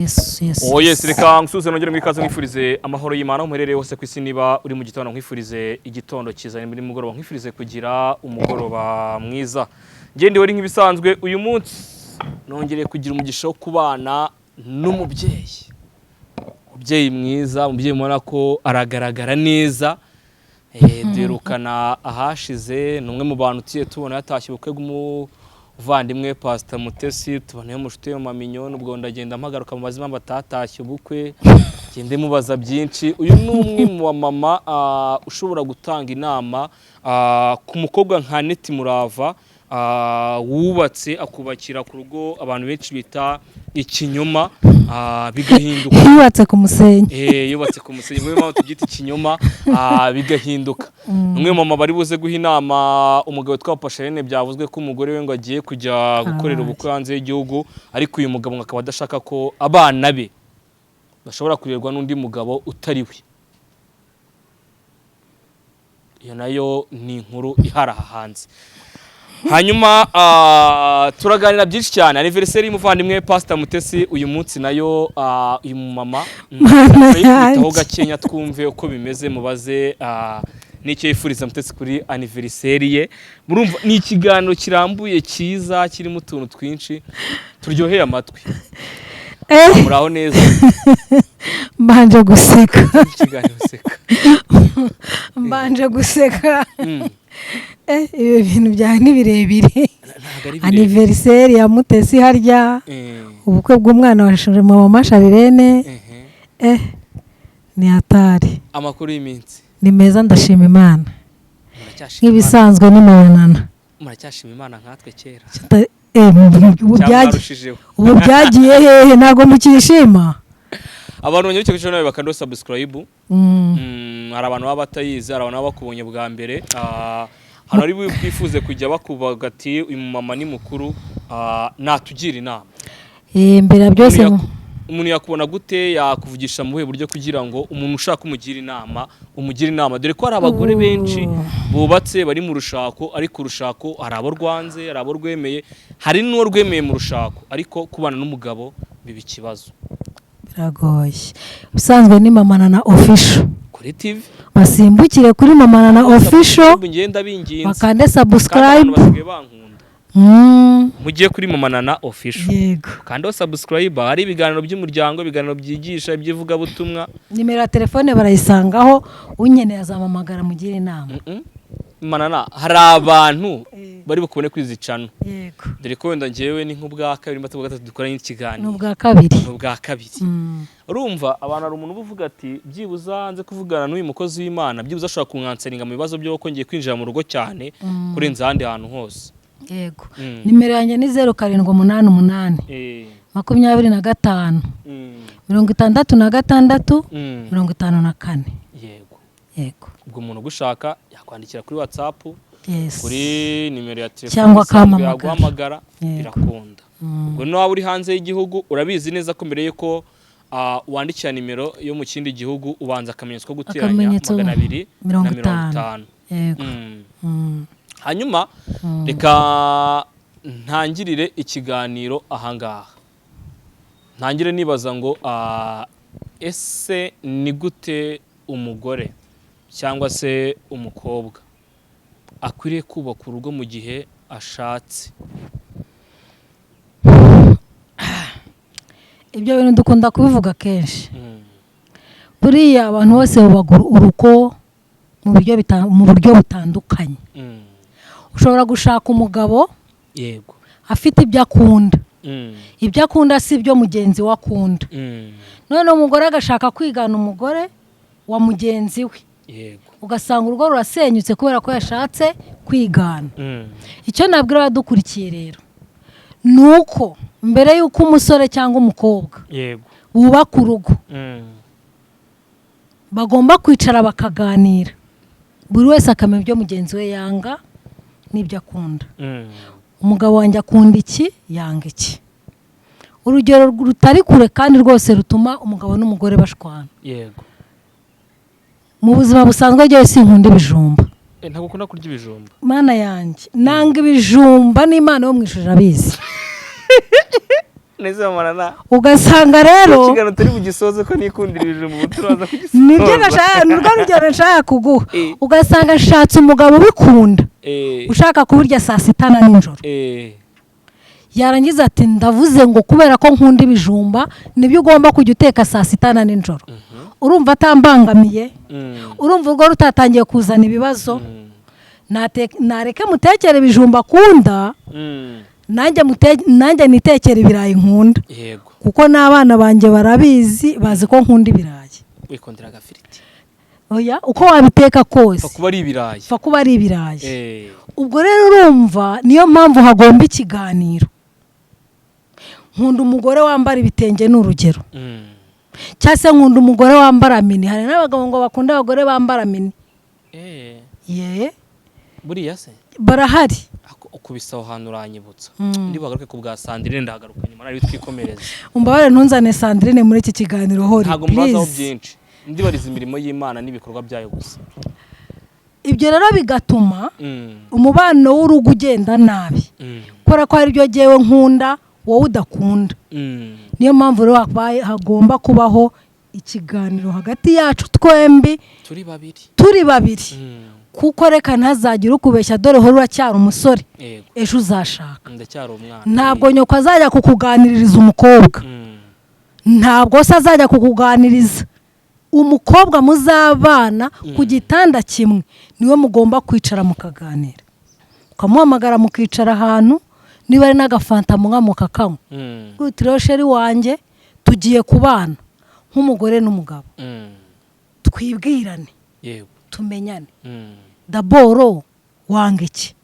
Yes, reka nsuze nongere mwikaze mwifurize amahoro y'Imana umuherereye hose ku isi niba uri mu gitondo mwifurize igitondo cyiza muri mugoroba mwifurize kugira umugoroba mwiza. Ngende wari nk'ibisanzwe uyu munsi nongereye kugira umugisha wo kubana n'umubyeyi. Umubyeyi mwiza, umubyeyi mubona ko aragaragara neza. Derukana ahashize numwe mu bantu tiye tubona yatashye ubukwe bw'umuvandimwe Pastor Mutesi, tubona yo mushute yo Maminyo n'ubwo ndagenda mpagaruka mu bazima batatashye ubukwe. Gende mubaza byinshi. Uyu numwe mu mama ushobora gutanga inama ku mukobwa nka Neti Murava wubatse akubakira ku rugo abantu benshi bita ikinyoma bigahinduka. Yubatse ku musenyi. Yubatse ku musenyi mwe mpamvu tugita ikinyoma bigahinduka. Umwe mama bari buze guha inama umugabo witwa Pasharene byavuzwe ko umugore we ngo agiye kujya gukorera ubukwe hanze y'igihugu, ariko uyu mugabo akaba adashaka ko abana be bashobora kurerwa n'undi mugabo utari we. Iyo nayo ni inkuru iharaha hanze. Hanyuma turaganira byinshi cyane. Anniversary y'umuvandimwe Pastor Mutesi uyu munsi nayo uyu mama yitaho gakenya twumve uko bimeze mubaze n'icyo yifuriza Mutesi kuri anniversary ye. Murumva ni ikiganiro kirambuye cyiza kirimo utuntu twinshi turyoheye amatwi. Muraho neza. Mbanje guseka. Ikiganiro seka. Mbanje guseka. Ibi bintu bya nibirebire. Anniversary ya Mutesi harya. Ubukwe bw'umwana wa mama Sharirene. Ni hatari. Amakuru y'iminsi. Ni meza ndashima Imana. Nk'ibisanzwe n'imana. Muracyashima Imana nkatwe kera. Ubu byagiye hehe ntago mukishima. Abantu banyuke kucyo nawe bakando subscribe. Hari abantu baba batayizi, hari abantu baba bakubonye bwa mbere. Hano ari bifuze kujya bakubaga ati uyu mama ni mukuru natugira inama. Mbere ya byose umuntu yakubona gute, yakuvugisha mu buryo kugira ngo umuntu ushaka umugira inama dore ko hari abagore benshi bubatse bari mu rushako, ariko urushako hari abo rwanze, hari abo rwemeye, hari n'uwo rwemeye mu rushako, ariko kubana n'umugabo biba ikibazo. Biragoye. Bisanzwe ni Mama Nana Official kuri TV. Basimbukire kuri Mama Nana Official. Bakande subscribe. Mugiye kuri Mama Nana Official. Yego. Kandi subscribe, hari ibiganiro by'umuryango, ibiganiro byigisha, ibyivuga butumwa. Nimero ya telefone barayisangaho, unyeneye azamamagara mugira inama. Manana hari abantu bari bukubone kwizicana. Yego. Dore ko wenda ngewe ni nk'ubwa kabiri mbatatu gatatu dukoranye ikiganiro. N'ubwa kabiri. Urumva abantu ari umuntu uvuga ati byibuza nze kuvugana n'uyu mukozi w'Imana, byibuza ashobora kunkansaringa mu bibazo byo ko ngiye kwinjira mu rugo cyane kurenza ahandi hantu hose. Yego. Nimero yanjye ni 0788 25 66 54. Yego. Ubwo umuntu gushaka yakwandikira kuri WhatsApp, kuri nimero ya telefone cyangwa yaguhamagara birakunda. Ubwo nawe uri hanze y'igihugu urabizi neza ko mbere yuko wandikira nimero yo mu kindi gihugu ubanza akamenyetso ko guteranya 250. Yego. Hanyuma reka ntangirire ikiganiro ahangaha. Ntangire nibaza ngo ese ni gute umugore cyangwa se umukobwa akwiriye kubaka urugo mu gihe ashatse? Ibyo bintu dukunda kubivuga kenshi. Buriya abantu bose babagura urugo mu buryo butandukanye. Ushobora gushaka umugabo yego afite ibyo akunda. Ibyo akunda si ibyo mugenzi we akunda. None umugore agashaka kwigana umugore wa mugenzi we. Yego. Ugasanga urugo rurasenyutse kubera ko yashatse kwigana. Icyo nabwira abadukurikiye rero nuko mbere yuko umusore cyangwa umukobwa yego bubaka urugo bagomba kwicara bakaganira, buri wese akamenya ibyo mugenzi we yanga n'ibyo akunda. Umugabo wanjye akunda iki, yanga iki. Urugero rutari kure kandi rwose rutuma umugabo n'umugore bashwana. Yego. Mu buzima busanzwe ryo sinkunda ibijumba. Ntabwo ukunda kurya ibijumba? Mana yanjye nanga ibijumba n'Imana yo mwishurira abizi. neza amarana ugasanga rero ikiganiro turi bugisoze ko nikundirije mu turaza kugisoza nibyo nashaka nurwo rugero nshaka kuguha ugasanga nshatse umugabo ubikunda ushaka kuburya saa sita na nijoro yarangiza ati ndavuze ngo kubera ko nkunda ibijumba nibyo ugomba kujya uteka saa sita na nijoro urumva atambangamiye urumva urwo rutatangiye kuzana ibibazo nareke mutekere ibijumba akunda nanjye nitekere ibirayi nkunda kuko n'abana banjye barabizi bazi ko nkunda ibirayi wikondera agafiriti oya uko wabiteka kose fa kuba ari ibirayi ubwo rero urumva niyo mpamvu hagomba ikiganiro nkunda umugore wambara ibitenge n'urugero cyangwa se nkunda umugore wambara mini hari n'abagabo ngo bakunda abagore bambara mini buriya se barahari ukubisa aho hantu uranyibutsa ndi bagaruke ku bwa Sandrine ndagaruka nyuma nari twikomereza umbabare ntunzane Sandrine muri iki kiganiro hori ntago mbazaho byinshi ndibariza imirimo y'Imana n'ibikorwa byayo gusa ibyo rero bigatuma umubano w'urugo ugenda nabi kora ko ari byo jewe nkunda wowe udakunda niyo mpamvu rero hagomba kubaho ikiganiro hagati yacu twembi turi babiri kuko reka ntazagire ukubeshya dore horo uracyari umusore ejo uzashaka ntabwo nyoko azajya kukuganiririza umukobwa ntabwo se azajya kukuganiriza umukobwa muzabana ku gitanda kimwe niwe mugomba kwicara mukaganira ukamuhamagara mukicara ahantu niba ari n'agafanta munywa mukakanywa rero sheri wanjye tugiye kubana nk'umugore n'umugabo twibwirane tumenyane daboro wanga iki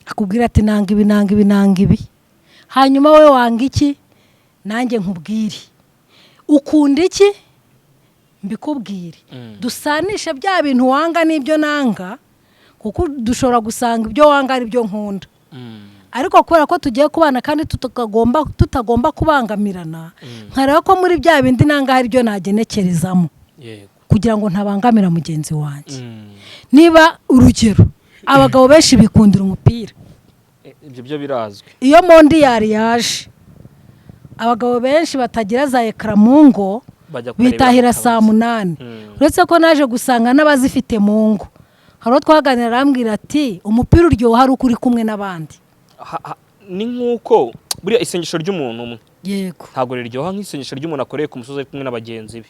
akubwira ati nanga ibi hanyuma we wanga iki nanjye nkubwire ukunda iki mbikubwire dusanishe bya bintu wanga n'ibyo nanga kuko dushobora gusanga ibyo wanga ari byo nkunda ariko kubera ko tugiye kubana kandi tutagomba kubangamirana nkareba ko muri bya bindi nanga hari byo nagenekerezamo kugira ngo ntabangamira mugenzi wanjye niba urugero abagabo benshi bikundira umupira ibyo byo birazwi iyo mondiyari yaje abagabo benshi batagira za ekara mu ngo bitahira saa 8 uretse ko naje gusanga n'abazifite mu ngo haro twaganira arambwira ati umupira uryoha ari ukuri kumwe n'abandi ni nkuko buriya isengesho ry'umuntu umwe yego ntabwo riryoha nk'isengesho ry'umuntu akoreye ku musozi kumwe n'abagenzi be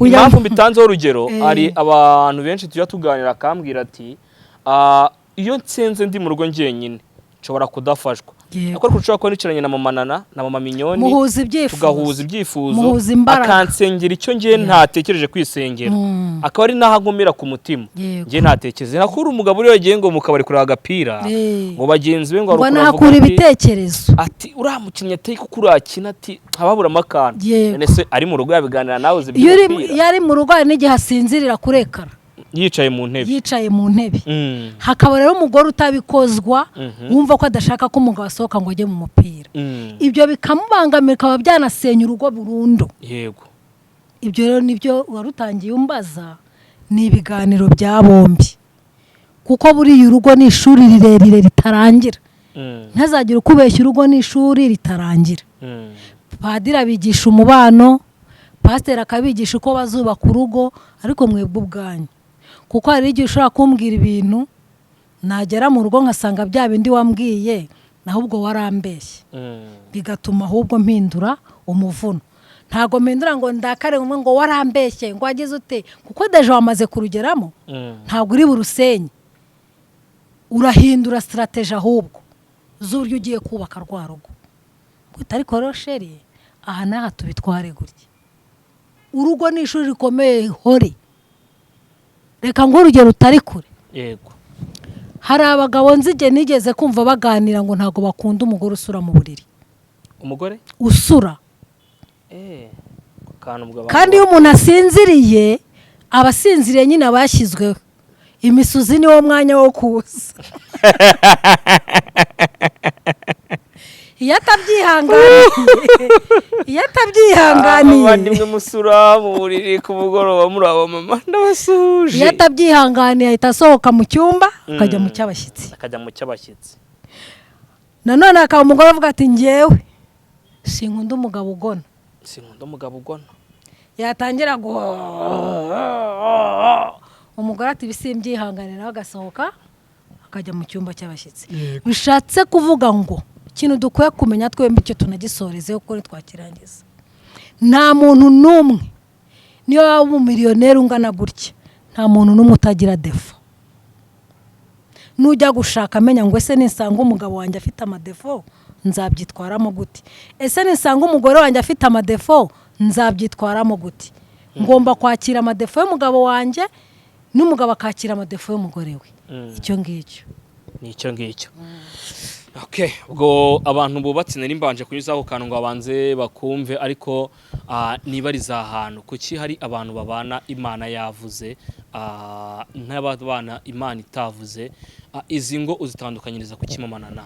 impamvu mbitanzeho urugero ari abantu benshi tujya tuganira akambwira ati iyo nsenze ndi mu rugo njyenyine nshobora kudafashwa ariko ushobora kuba nicaranye na mama Nana na mama Minyoni tugahuza ibyifuzo akansengera icyo ngiye ntatekereje kwisengera akaba ari naho agomera ku mutima ngiye ntatekereze nakura umugabo uriyo yagiye ngo mukabari kureba agapira mu bagenzi be ngo arukura ibitekerezo ati uramukinnye atari kuko urakina ati hababura amakana nese ari mu rugo yabiganira nawe uzi by'umupira yari mu rugo n'igihe asinzirira kurekara yicaye mu ntebe hakaba rero umugore utabikozwa wumva ko adashaka ko umugabo asohoka ngo ajye mu mupira ibyo bikamubangamira bikaba byanasenya urugo burundu yego ibyo rero nibyo warutangiye umbaza ni ibiganiro bya bombi kuko buriya urugo ni ishuri rirerire ritarangira ntazagire ukubeshya urugo ni ishuri ritarangira padiri abigisha umubano pasiteri akabigisha uko bazubaka urugo ariko mwebwe ubwanyu kuko hari igihe ushobora kumbwira ibintu nagera mu rugo nkasanga bya bindi wambwiye naho ubwo warambeshye bigatuma ahubwo mpindura umuvuno ntago mpindura ngo ndakare ngo warambeshye ngo wagize ute kuko deje wamaze kurugeramo ntabwo uri burusenye urahindura strategy ahubwo z'uburyo ugiye kubaka rwa rugo kutari korosheri aha naha tubitware gutya urugo ni ishuri rikomeye hore reka ngo urugero utari kure yego hari abagabo nzige nigeze kumva baganira ngo ntago bakunda umugore usura mu buriri umugore usura kandi iyo umuntu asinziriye abasinziriye nyine abashyizweho imisuzi niwo mwanya wo kuza iyo atabyihanganiye abandi musura mu buriri ku mugoroba muri abo mama ndabasuje iyo atabyihanganiye ahita asohoka mu cyumba akajya mu cy'abashyitsi nanone akaba umugore avuga ati ngewe sinkunda umugabo ugona, sinkunda umugabo ugona. yatangira umugore ati bisimbyihangane, agasohoka akajya mu cyumba cy'abashyitsi. Bishatse kuvuga ngo ikintu dukwiye kumenya twembi icyo tunagisorezeho kuko ntitwakirangiza, nta muntu n'umwe niyo waba umumiliyoneri ungana gutya, nta muntu n'umwe utagira defo. Nujya gushaka amenya ngo ese nisanga umugabo wanjye afite amadefo nzabyitwaramo gute, ese nisanga umugore wanjye afite amadefo nzabyitwaramo gute. Ngomba kwakira amadefo y'umugabo wanjye n'umugabo akakira amadefo y'umugore we. Icyo ngicyo ni icyo ngicyo. Okay, ubwo abantu bubatse nari mbanje kunyuzaho kantu ngo abanze bakumve, ariko nibariza ahantu kuki hari abantu babana Imana yavuze n'abana Imana itavuze, izi ngo uzitandukanyiriza ku kimamanana.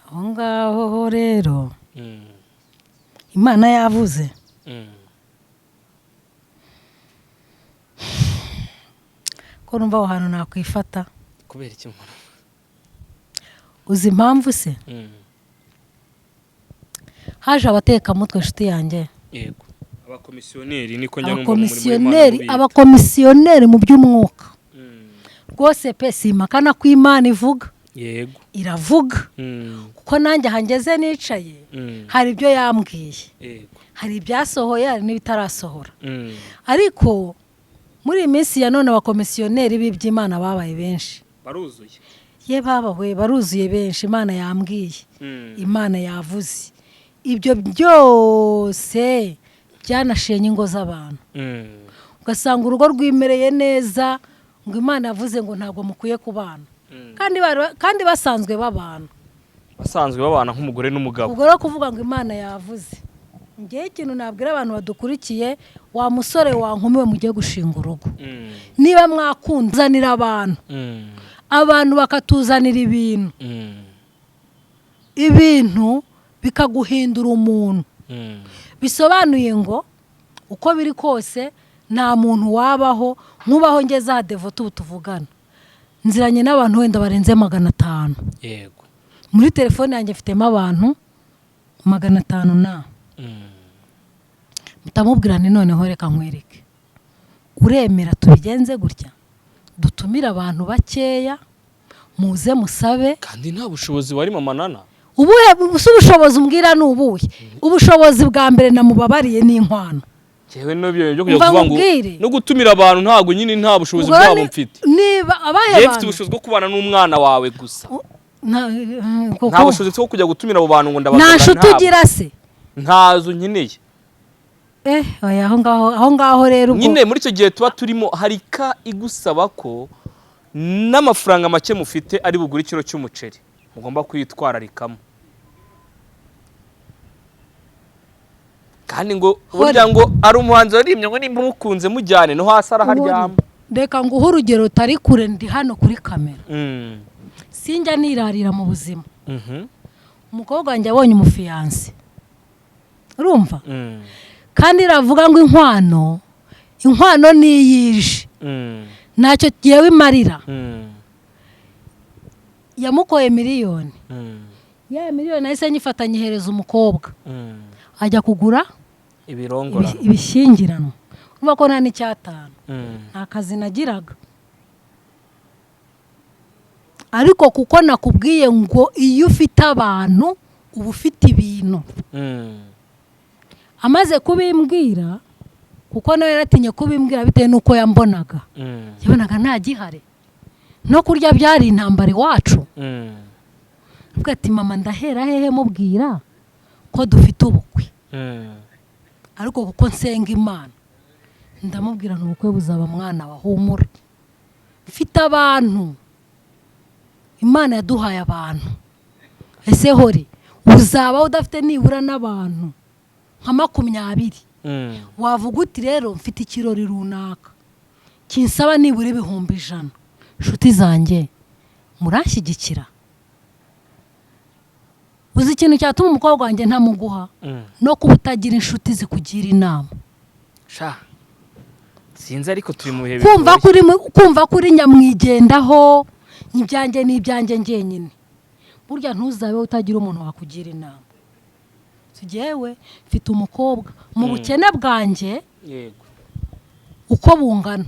Aho ngaho rero Imana yavuze ko numva aho hantu nakwifata kubera iki mwana? Uzi impamvu se? Haje abatekamutwe inshuti yanjye. Yego, abakomisiyoneri niko njya numva muri abakomisiyoneri mu by'umwuka. Rwose pe simakana ko Imana ivuga. Yego, iravuga. Kuko nanjye hangeze nicaye hari ibyo yambwiye. Yego, hari ibyasohoye hari n'ibitarasohora. Ariko muri iminsi ya none abakomisiyoneri b'iby'Imana babaye benshi. Baruzuye. Ye baba we baruzuye benshi. Imana yambwiye, Imana yavuze. Ibyo byose byanashenye ingo z'abantu. Ugasanga urugo rwimereye neza ngo Imana yavuze ngo ntabwo mukwiye kubana. Kandi basanzwe babana. Basanzwe babana nk'umugore n'umugabo. Ubwo rero kuvuga ngo Imana yavuze. Ngiye ikintu nabwira abantu badukurikiye, wa musore wa nkumi we mugiye gushinga urugo. Niba mwakunzanira abantu. Abantu bakatuzanira ibintu bikaguhindura umuntu. Bisobanuye ngo uko biri kose nta muntu wabaho nkubaho ngeze aha devote ubu tuvugana. Nziranye n'abantu wenda barenze 500. Yego. Muri telefone yanjye mfitemo abantu 500 na. Mutamubwira ni noneho reka nkwereke. Uremera tubigenze gutya? Dutumira abantu bakeya muze musabe. Kandi nta bushobozi wari mamanana. Ubushobozi umbwira ni ubuhe? Ubushobozi bwa mbere namubabariye ni inkwano. Jewe nobyo byo kujya kuvuga ngo no gutumira abantu ntago nyine nta bushobozi bwabo mfite. Niba abaye abantu mfite ubushobozi bwo kubana n'umwana wawe gusa. Nta bushobozi bwo kujya gutumira abo bantu ngo ndabazana. Nta shuti ugira se? Ntazo nkeneye. Oya aho ngaho rero ubwo nyine muri icyo gihe tuba turimo harika igusaba ko n'amafaranga make mufite ari bugura ikiro cy'umuceri mugomba kwitwararikamo. Kandi ngo burya ngo ari umuhanzi warimye ngo nimba mukunze mujyane no hasi araharyama. Reka ngo urugero tari kure ndi hano kuri kamera. Sinjya nirarira mu buzima. Umukobwa wanjye abonye umufiyanse. Urumva? Kandi iravuga ngo inkwano niyije. Ntacyo giyewe imarira. Yamukoye miliyoni. Ya miliyoni ahise nyifatanye ihereza umukobwa. Ajya kugura ibirongora ibishyingirano. Urumva ko nta n'icyatanu. Nta kazi nagiraga. Ariko kuko nakubwiye ngo iyo ufite abantu uba ufite ibintu. Amaze kubimbwira kuko nawe yaratinye kubimbwira bitewe nuko yambonaga. Yabonaga nta gihare. No kurya byari intambara iwacu. Avuga ati mama ndahera hehe mubwira ko dufite ubukwe. Ariko kuko nsenga Imana ndamubwira n'ubukwe buzaba mwana wa humura. Mfite abantu. Imana yaduhaye abantu. Ese hori uzaba udafite nibura n'abantu nka 20. Wavuga uti rero mfite ikirori runaka kinsaba nibura 100,000. Nshuti zanjye murashyigikira? Uzi ikintu cyatuma umukobwa wanjye ntamuguha no kubutagira inshuti zikugira inama. Sha sinzi ariko turi mu bihe kumva kuri nyamwigendaho n'ibyanjye n'ibyanjye ngenyine. burya ntuzabe utagira umuntu wakugira inama. Sigewe mfite umukobwa mu bukene bwanjye yego uko bungana,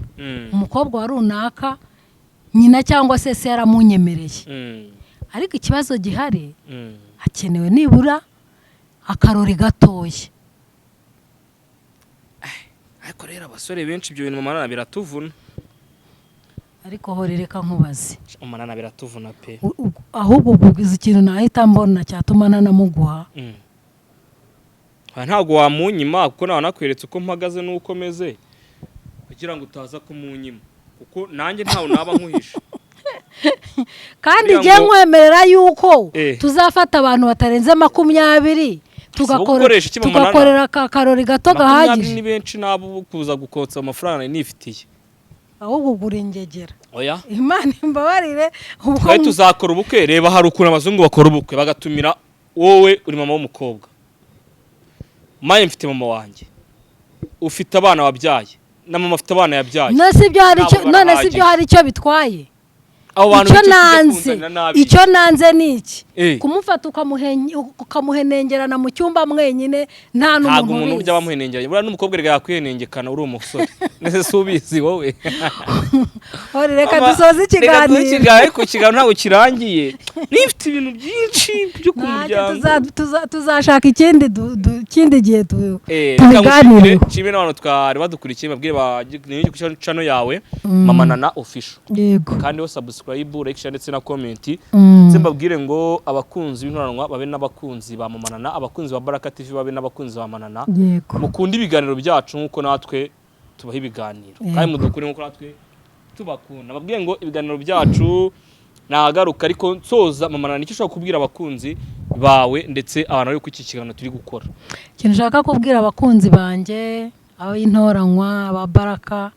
umukobwa wa runaka nyina cyangwa se yaramunyemereye, ariko ikibazo gihari hakenewe nibura akarori gatoya. ariko rero abasore benshi ibyo bintu Mamanana biratuvuna. Ariko ho reka nkubaze, Mamanana biratuvuna pe. Ahubwo ubwiza ikintu nahita mbona cyatuma nanamuguha. Ntabwo wamunyima kuko nawe nakweretse uko mpagaze n'uko meze kugira ngo utaza kumunyima, kuko nanjye ntawe naba nkuhisha. Kandi ngiye nkwemerera yuko tuzafata abantu batarenze 20 tugakorera akarori gato gahagije. Ni benshi nabo kuza gukotsa amafaranga nifitiye. Ahubwo gurengegera. Oya. Imana imbabarire ubwo tuzakora ubukwe. Reba hari ukuntu abazungu bakora ubukwe bagatumira wowe uri mama w'umukobwa. Maye mfite mama wanjye. Ufite abana wabyaye. Na mama afite abana yabyaye. None si byo hari icyo bitwaye. Icyo nanze ni iki? Kumufata ukamuhenengerana mu cyumba mwenyine nta n'umuntu. Ntabwo umuntu ujya bamuhenengera. Buriya n'umukobwa rega yakwihenengekana uri umusore. Nese subizi wowe. Ore reka dusoze ikiganiro. Reka tukigaye ku kiganiro ntabwo kirangiye. Nifite ibintu byinshi byo kumuryango. Tuzashaka ikindi gihe tubiganire. Kimwe n'abantu twari badukurikiye babwire bagiye ku channel yawe Mamanana official. Yego. Kandi wo subscribe, like, share ndetse na comment. Mbabwire ngo abakunzi b'intoranwa babe n'abakunzi ba Mamanana, abakunzi ba Baraka TV babe n'abakunzi ba Mamanana. Mukunda ibiganiro byacu nkuko natwe tubaha ibiganiro. Kandi mudukure nkuko natwe tubakunda. Babwire ngo ibiganiro byacu nagaruka ariko nsoza Mamanana nicyo ushaka kubwira abakunzi bawe ndetse abantu bari ku iki kiganiro turi gukora. Ikintu nshaka kubwira abakunzi banje ab'intoranwa aba Baraka,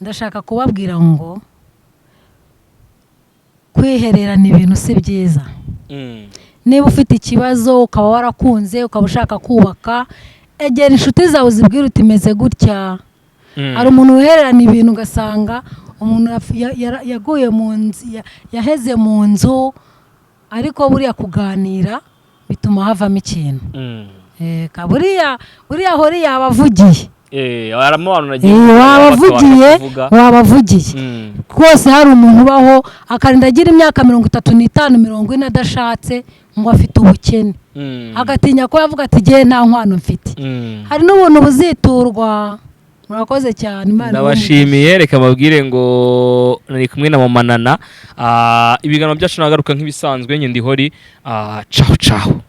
ndashaka kubabwira ngo kwihererana ibintu si byiza. Niba ufite ikibazo ukaba warakunze ukaba ushaka kubaka, egera inshuti zawe zibwira uti meze gutya. Hari umuntu uhererana ibintu ugasanga umuntu yaguye mu nzu, yaheze mu nzu, ariko buriya kuganira bituma havamo ikintu. Buriya hori yabavugiye. Wabavugiye rwose. Hari umuntu ubaho akarinda agira imyaka 35 40 adashatse ngo afite ubukene, agatinya ko yavuga ati giye nta nkwano mfite. Hari n'ubuntu buziturwa. Murakoze cyane Imana. Ndabashimiye. Reka babwire ngo nari kumwe na Mamanana. Ibiganiro byacu nagaruka nk'ibisanzwe. Nyindi hori. Ciao ciao.